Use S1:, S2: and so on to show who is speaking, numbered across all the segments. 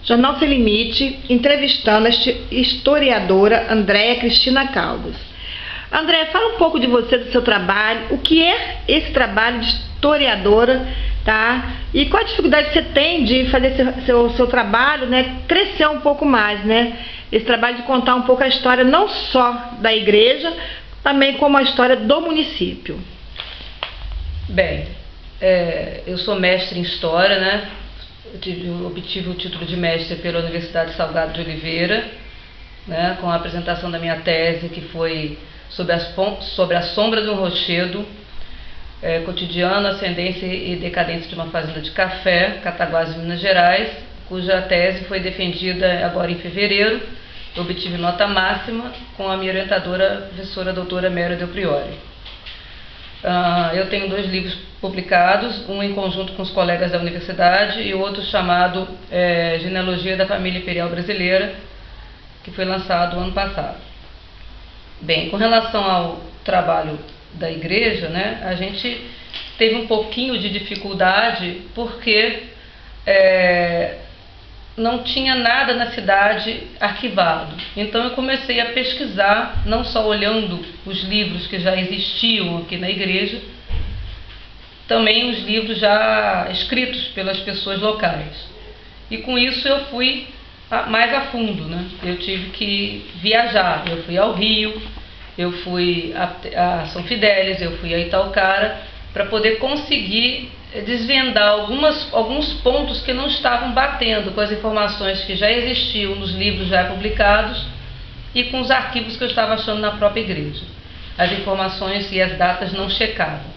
S1: Jornal Sem Limite, entrevistando a historiadora Andréia Cristina Caldas. Andréia, fala um pouco de você, do seu trabalho, o que é esse trabalho de historiadora, tá? E qual a dificuldade que você tem de fazer seu trabalho, né, crescer um pouco mais, né? Esse trabalho de contar um pouco a história não só da igreja, também como a história do município.
S2: Bem, eu sou mestre em História, né? Eu obtive o título de mestre pela Universidade Salgado de Oliveira, né? Com a apresentação da minha tese, que foi sobre a sombra de um rochedo, cotidiano, ascendência e decadência de uma fazenda de café, Cataguases, Minas Gerais, cuja tese foi defendida agora em fevereiro. Eu obtive nota máxima com a minha orientadora, professora doutora Mary Del Priori. Eu tenho 2 livros publicados, um em conjunto com os colegas da universidade e outro chamado Genealogia da Família Imperial Brasileira, que foi lançado ano passado. Bem, com relação ao trabalho da igreja, né, a gente teve um pouquinho de dificuldade porque não tinha nada na cidade arquivado. Então eu comecei a pesquisar, não só olhando os livros que já existiam aqui na igreja, também os livros já escritos pelas pessoas locais. E com isso eu fui mais a fundo, né? Eu tive que viajar, eu fui ao Rio, eu fui a São Fidélis, eu fui a Itaocara, para poder conseguir desvendar alguns pontos que não estavam batendo com as informações que já existiam nos livros já publicados e com os arquivos que eu estava achando na própria igreja. As informações e as datas não checavam.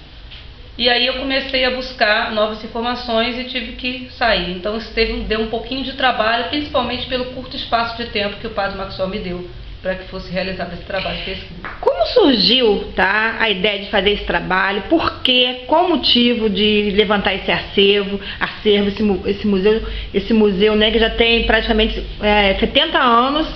S2: E aí eu comecei a buscar novas informações e tive que sair. Então isso deu um pouquinho de trabalho, principalmente pelo curto espaço de tempo que o padre Maxwell me deu para que fosse realizado esse trabalho de pesquisa.
S1: Como surgiu, tá, a ideia de fazer esse trabalho? Por quê? Qual o motivo de levantar esse acervo, esse museu, né, que já tem praticamente 70 anos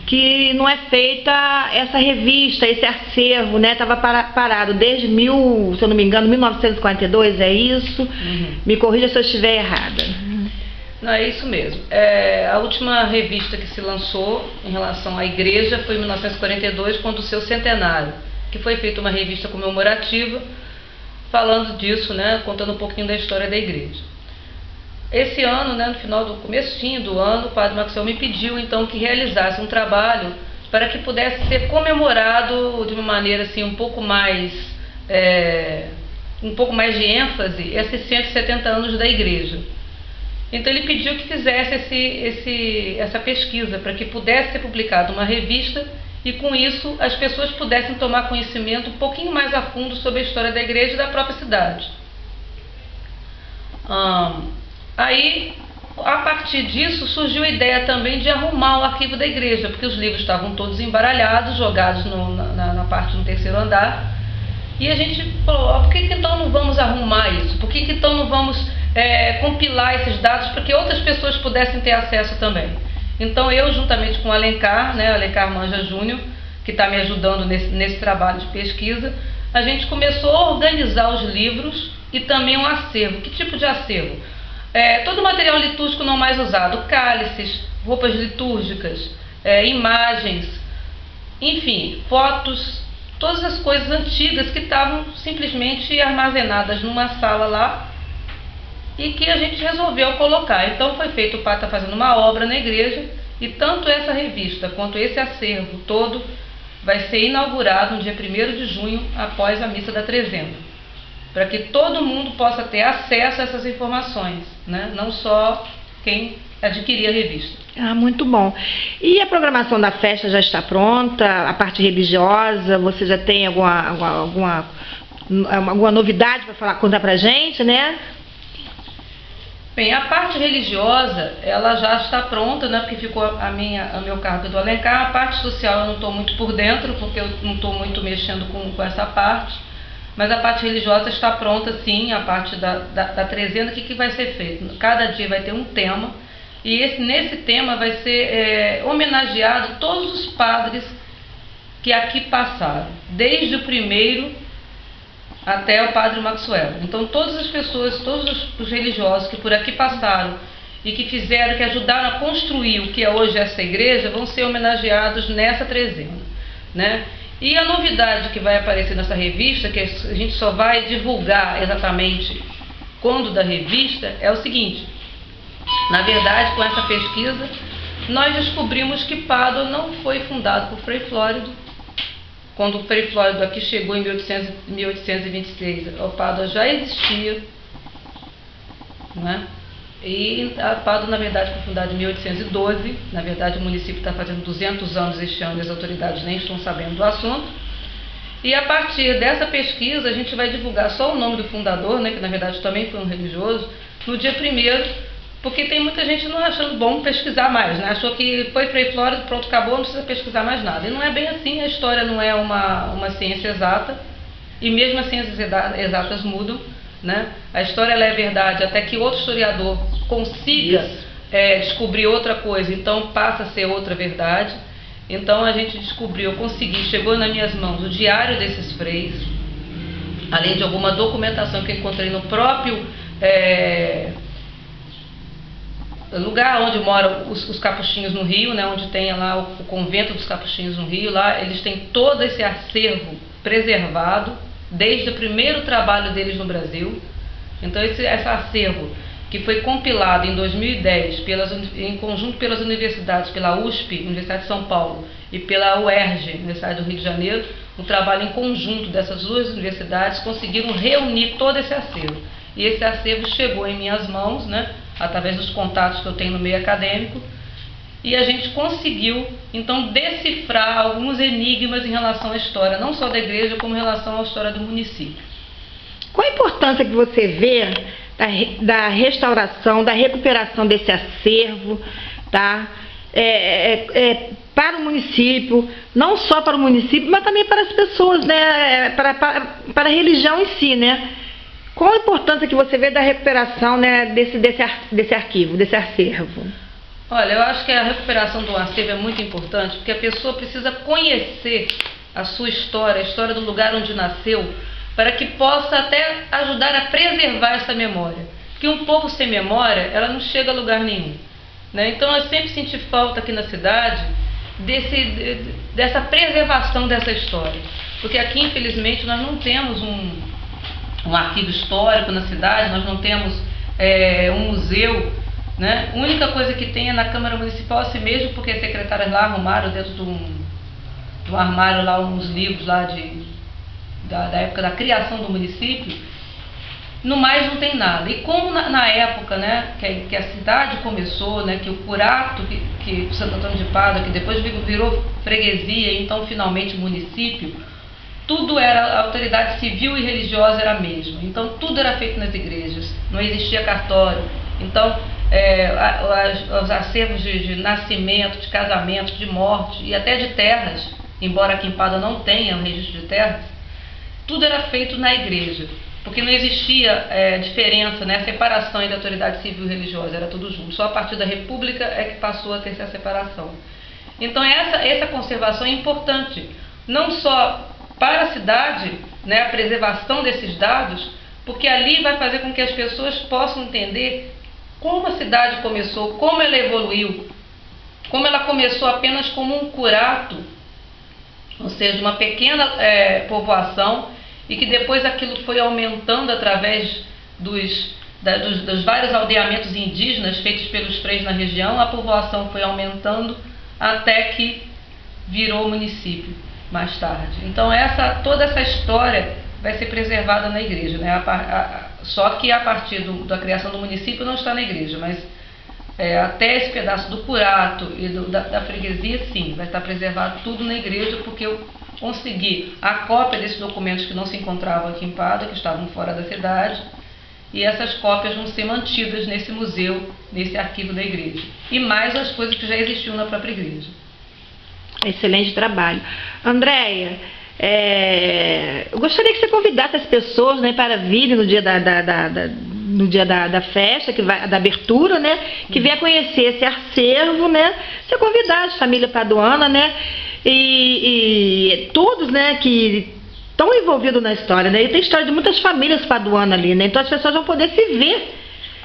S1: que não é feita essa revista, esse acervo, né? Estava parado desde se eu não me engano, 1942, é isso? Uhum. Me corrija se eu estiver errada.
S2: Não, é isso mesmo. A última revista que se lançou em relação à igreja foi em 1942, quando o seu centenário, que foi feita uma revista comemorativa falando disso, né? Contando um pouquinho da história da igreja. Esse ano, né, no comecinho do ano, o padre Maxwell me pediu então que realizasse um trabalho para que pudesse ser comemorado de uma maneira assim um pouco mais de ênfase esses 170 anos da igreja. Então ele pediu que fizesse essa pesquisa para que pudesse ser publicada uma revista e com isso as pessoas pudessem tomar conhecimento um pouquinho mais a fundo sobre a história da igreja e da própria cidade. Aí, a partir disso, surgiu a ideia também de arrumar o arquivo da igreja, porque os livros estavam todos embaralhados, jogados na parte do 3º andar. E a gente falou, por que então não vamos arrumar isso? Por que então não vamos compilar esses dados para que outras pessoas pudessem ter acesso também? Então eu, juntamente com o Alencar, né, Alencar Manja Júnior, que está me ajudando nesse trabalho de pesquisa, a gente começou a organizar os livros e também um acervo. Que tipo de acervo? Todo o material litúrgico não mais usado, cálices, roupas litúrgicas, imagens, enfim, fotos, todas as coisas antigas que estavam simplesmente armazenadas numa sala lá e que a gente resolveu colocar. Então foi feito, o padre está fazendo uma obra na igreja e tanto essa revista quanto esse acervo todo vai ser inaugurado no dia 1º de junho, após a missa da Trezena, para que todo mundo possa ter acesso a essas informações, né? Não só quem adquirir a revista.
S1: Muito bom. E a programação da festa já está pronta? A parte religiosa, você já tem alguma novidade para contar para a gente, né?
S2: Bem, a parte religiosa, ela já está pronta, né? Porque ficou a meu cargo do Alencar. A parte social eu não estou muito por dentro, porque eu não estou muito mexendo com essa parte. Mas a parte religiosa está pronta, sim, a parte da Trezena. O que vai ser feito? Cada dia vai ter um tema, e nesse tema vai ser homenageado todos os padres que aqui passaram, desde o primeiro até o padre Maxwell. Então todas as pessoas, todos os religiosos que por aqui passaram e que ajudaram a construir o que é hoje essa igreja, vão ser homenageados nessa trezena, né? E a novidade que vai aparecer nessa revista, que a gente só vai divulgar exatamente quando da revista, é o seguinte: na verdade, com essa pesquisa, nós descobrimos que Pádua não foi fundado por Frei Flórido. Quando o Frei Flórido aqui chegou em 1826, o Pádua já existia, né? E a Pádua, na verdade, foi fundada em 1812. Na verdade, o município está fazendo 200 anos este ano e as autoridades nem estão sabendo do assunto. E a partir dessa pesquisa, a gente vai divulgar só o nome do fundador, né, que na verdade também foi um religioso, no dia 1º, porque tem muita gente não achando bom pesquisar mais, né? Achou que foi Frei Flórido, pronto, acabou, não precisa pesquisar mais nada. E não é bem assim, a história não é uma ciência exata, e mesmo as ciências exatas mudam, né? A história ela é verdade até que outro historiador consiga descobrir outra coisa, então passa a ser outra verdade. Então a gente descobriu, eu consegui, chegou nas minhas mãos o diário desses freis, além de alguma documentação que eu encontrei no próprio lugar onde moram os capuchinhos no Rio, né, onde tem lá o convento dos capuchinhos no Rio. Lá eles têm todo esse acervo preservado, desde o primeiro trabalho deles no Brasil. Então esse acervo, que foi compilado em 2010 em conjunto pelas universidades, pela USP, Universidade de São Paulo, e pela UERJ, Universidade do Rio de Janeiro, um trabalho em conjunto dessas duas universidades, conseguiram reunir todo esse acervo. E esse acervo chegou em minhas mãos, né, através dos contatos que eu tenho no meio acadêmico, e a gente conseguiu, então, decifrar alguns enigmas em relação à história, não só da igreja, como em relação à história do município.
S1: Qual a importância que você vê da restauração, da recuperação desse acervo, tá? Para o município, não só para o município, mas também para as pessoas, né? Para a religião em si, né? Qual a importância que você vê da recuperação, né, desse arquivo, desse acervo?
S2: Olha, eu acho que a recuperação do acervo é muito importante, porque a pessoa precisa conhecer a sua história, a história do lugar onde nasceu, para que possa até ajudar a preservar essa memória. Porque um povo sem memória, ela não chega a lugar nenhum, né? Então eu sempre senti falta aqui na cidade dessa preservação dessa história. Porque aqui, infelizmente, nós não temos um arquivo histórico na cidade, nós não temos um museu, né? A única coisa que tem é na Câmara Municipal assim mesmo, porque as secretárias lá arrumaram dentro de um armário lá uns livros lá da época da criação do município. No mais não tem nada. E como na época, né, que a cidade começou, né, que o curato, que Santo Antônio de Pádua, que depois virou freguesia e então finalmente município, tudo era, a autoridade civil e religiosa era a mesma. Então tudo era feito nas igrejas, não existia cartório. Então os acervos de nascimento, de casamento, de morte e até de terras, embora aqui em Pádua não tenha um registro de terras, tudo era feito na igreja, porque não existia diferença, né, separação entre a autoridade civil e religiosa, era tudo junto. Só a partir da República é que passou a ter essa separação. Então essa conservação é importante, não só para a cidade, né, a preservação desses dados, porque ali vai fazer com que as pessoas possam entender como a cidade começou, como ela evoluiu, como ela começou apenas como um curato, ou seja, uma pequena povoação, e que depois aquilo foi aumentando através dos vários aldeamentos indígenas feitos pelos freis na região. A povoação foi aumentando até que virou município mais tarde. Então toda essa história vai ser preservada na igreja, né? Só que a partir da criação do município não está na igreja, mas até esse pedaço do curato e da freguesia, sim, vai estar preservado tudo na igreja, porque eu consegui a cópia desses documentos que não se encontravam aqui em Pádua, que estavam fora da cidade, e essas cópias vão ser mantidas nesse museu, nesse arquivo da igreja. E mais as coisas que já existiam na própria igreja.
S1: Excelente trabalho. Andréia, eu gostaria que você convidasse as pessoas, né, para virem no dia da festa, da abertura, né, que venha conhecer esse acervo, né, você convidar a família paduana, né, e todos, né, que estão envolvidos na história, né, e tem história de muitas famílias paduanas ali, né, então as pessoas vão poder se ver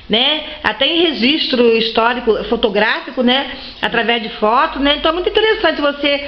S1: né? Até em registro histórico, fotográfico, né? Através de foto, né? Então é muito interessante você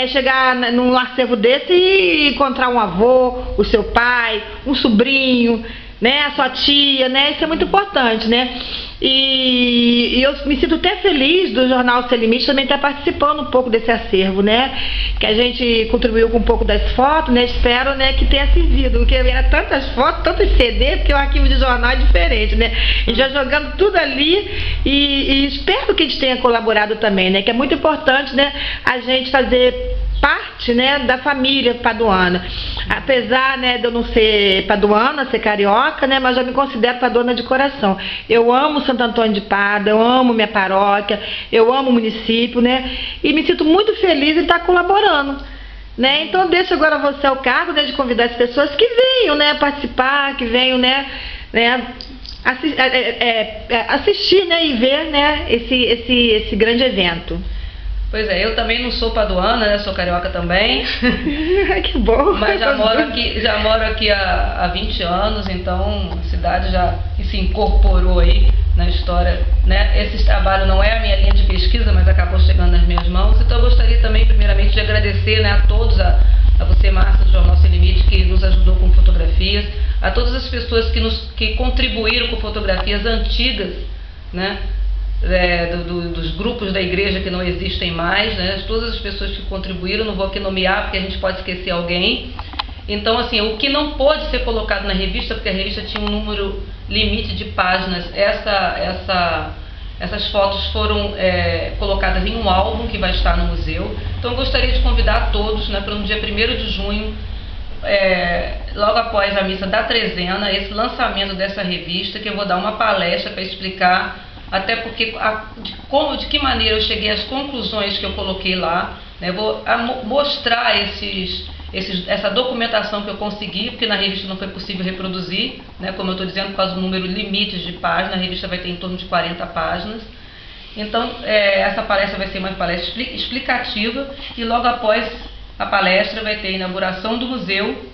S1: chegar num acervo desse e encontrar um avô, o seu pai, um sobrinho, né? A sua tia, né? Isso é muito importante, né? E eu me sinto até feliz do Jornal Sem Limite também estar participando um pouco desse acervo, né? Que a gente contribuiu com um pouco das fotos, né? Espero, né, que tenha servido, porque era tantas fotos, tantos CD, porque o arquivo de jornal é diferente, né? A gente vai jogando tudo ali e espero que a gente tenha colaborado também, né? Que é muito importante, né, a gente fazer parte, né, da família paduana. Apesar, né, de eu não ser paduana, ser carioca, né, mas eu me considero paduana de coração. Eu amo Santo Antônio de Padua, eu amo minha paróquia, eu amo o município, né, e me sinto muito feliz em estar colaborando, né. Então deixo agora você ao cargo, né, de convidar as pessoas que venham, né, participar, que venham, né, assistir, né, e ver, né, esse grande evento.
S2: Pois é, eu também não sou paduana, né? Sou carioca também.
S1: Que bom!
S2: Mas já moro aqui há 20 anos, então a cidade já se incorporou aí na história, né? Esse trabalho não é a minha linha de pesquisa, mas acabou chegando nas minhas mãos. Então eu gostaria também, primeiramente, de agradecer, né, a todos, a você, Márcia, do Jornal Sem Limite, que nos ajudou com fotografias, a todas as pessoas que contribuíram com fotografias antigas, né? Dos grupos da igreja que não existem mais, né? Todas as pessoas que contribuíram, não vou aqui nomear porque a gente pode esquecer alguém. Então, assim, o que não pôde ser colocado na revista, porque a revista tinha um número limite de páginas, essas fotos foram colocadas em um álbum que vai estar no museu. Então eu gostaria de convidar a todos, né, para no dia 1º de junho, logo após a missa da Trezena, esse lançamento dessa revista, que eu vou dar uma palestra para explicar até porque de que maneira eu cheguei às conclusões que eu coloquei lá, né? Vou mostrar essa documentação que eu consegui, porque na revista não foi possível reproduzir, né? Como eu estou dizendo, por causa do número limite de páginas, a revista vai ter em torno de 40 páginas. Então, essa palestra vai ser uma palestra explicativa e logo após a palestra vai ter a inauguração do museu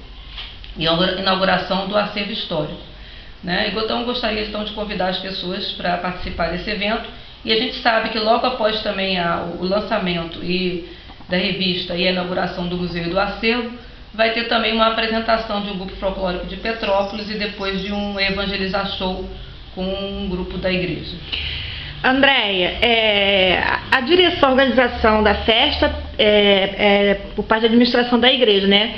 S2: e a inauguração do acervo histórico. Né? Então eu gostaria então de convidar as pessoas para participar desse evento, e a gente sabe que logo após também o lançamento da revista e a inauguração do museu e do acervo, vai ter também uma apresentação de um grupo folclórico de Petrópolis e depois de um evangelizar show com um grupo da igreja.
S1: Andréia, a direção, a organização da festa por parte da administração da igreja, né?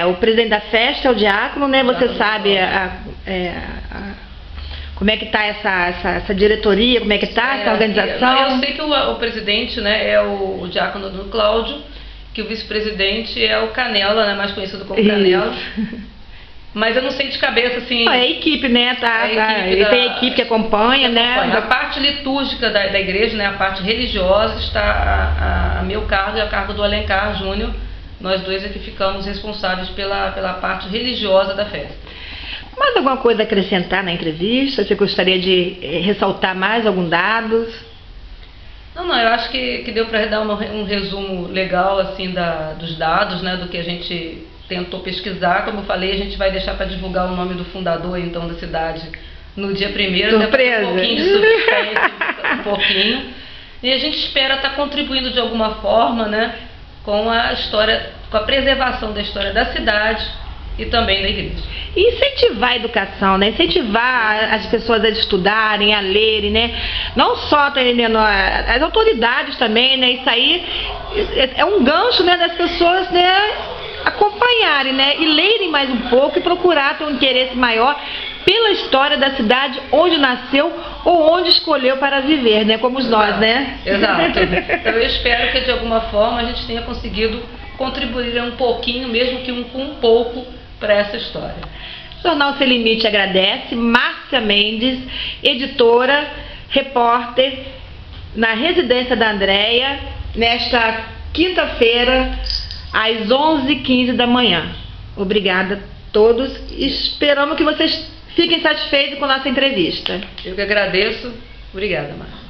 S1: O presidente da festa é o diácono, né? Você sabe como é que está essa diretoria, como é que está essa organização?
S2: Eu sei que o presidente, né, é o diácono do Cláudio, que o vice-presidente é o Canela, né, mais conhecido como Canela. Mas eu não sei de cabeça, assim...
S1: É a equipe, né? Tem a equipe que acompanha, né?
S2: A parte litúrgica da igreja, né? A parte religiosa está a meu cargo e a cargo do Alencar Júnior. Nós dois é que ficamos responsáveis pela parte religiosa da festa.
S1: Mais alguma coisa a acrescentar na entrevista? Você gostaria de ressaltar mais alguns dados?
S2: Não, eu acho que deu para dar um resumo legal, assim, dos dados, né? Do que a gente tentou pesquisar. Como eu falei, a gente vai deixar para divulgar o nome do fundador, então, da cidade no dia 1º.
S1: Surpresa!
S2: Um pouquinho de suspense, um pouquinho. E a gente espera estar contribuindo de alguma forma, né, com a preservação da história da cidade e também da igreja.
S1: E incentivar a educação, né? Incentivar as pessoas a estudarem, a lerem, né? Não só atendendo as autoridades também, né? Isso aí é um gancho, né, das pessoas, né, acompanharem, né, e lerem mais um pouco e procurar ter um interesse maior pela história da cidade onde nasceu ou onde escolheu para viver, né, como nós, né?
S2: Exato. Então eu espero que de alguma forma a gente tenha conseguido contribuir um pouquinho, mesmo que com um pouco, para essa história.
S1: O Jornal Sem Limite agradece. Márcia Mendes, editora, repórter na residência da Andréia, nesta quinta-feira, às 11h15 da manhã. Obrigada a todos. Esperamos que vocês fiquem satisfeitos com a nossa entrevista.
S2: Eu que agradeço. Obrigada, Márcia.